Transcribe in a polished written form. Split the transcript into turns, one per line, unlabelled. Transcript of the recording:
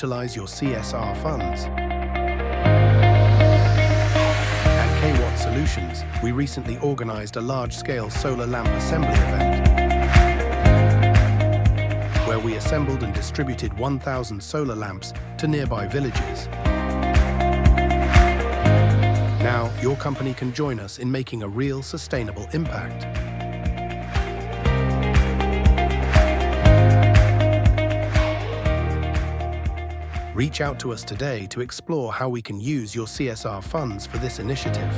utilize your CSR funds. At kWatt Solutions, we recently organized a large-scale solar lamp assembly event, where we assembled and distributed 1,000 solar lamps to nearby villages. Now, your company can join us in making a real sustainable impact. Reach out to us today to explore how we can use your CSR funds for this initiative.